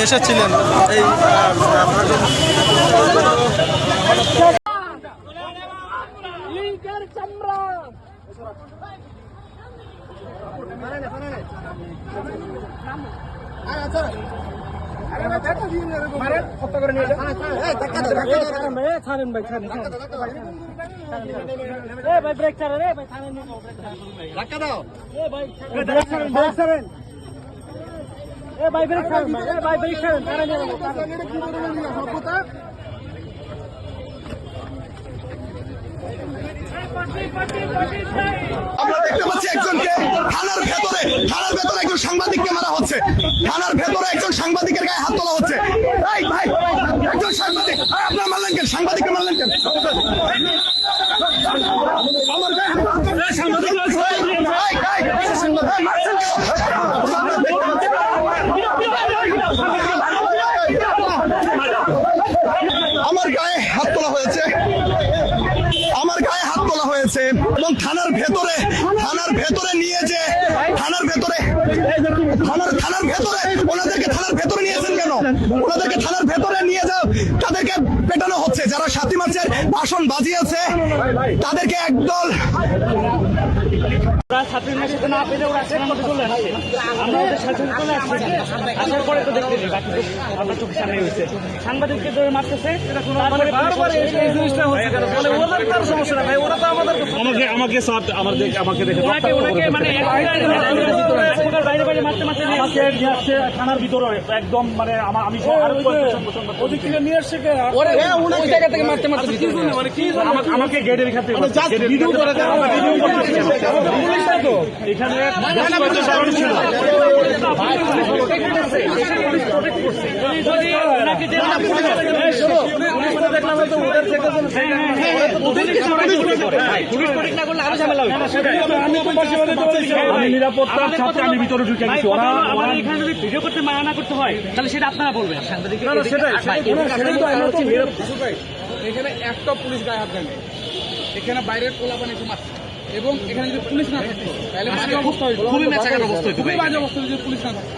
এসেছিলেন এই আমরা দেখতে পাচ্ছি একজনকে থানার ভেতরে একজন সাংবাদিককে মারা হচ্ছে। থানার ভেতরে একজন সাংবাদিকের গায়ে হাত তোলা হচ্ছে। এই ভাই, একজন সাংবাদিক, আপনার মারলেন কেন? সাংবাদিককে মারলেন কেন? আমার গায়ে হাত তোলা হচ্ছে। সাংবাদিক মারছেন কেন? আমার গায়ে হাত তোলা হয়েছে, এবং থানার ভেতরে নিয়ে যে থানার ভেতরে ওনাদেরকে থানার ভেতরে নিয়েছেন কেন? ওনাদেরকে থানার ভেতরে নিয়ে যাও, তাদেরকে পেটানো হচ্ছে। যারা ৭ই মার্চের ভাষণ বাজিয়েছে তাদেরকে একদল সাংবাদিককে ধরে মারতেছে। থানার ভিতরে একদম মানে আমি ওদিক থেকে নিয়ে এসছে আমাকে গেটের এখান থেকে এখানে নিরাপত্তার সাথে আমি ভিতরে ঢুকে গেছি। এখানে যদি ভিডিও করতে মানা না করতে হয় তাহলে সেটা আপনারা বলবেন। এখানে একটা পুলিশ গায়ে হাত দেয়নি, এখানে বাইরের পোলাপান এসে মারছে, এবং এখানে যদি পুলিশ না থাকতো তাহলে বাজে অবস্থা হইতো, খুবই বাজে অবস্থা যদি পুলিশ না থাকতো।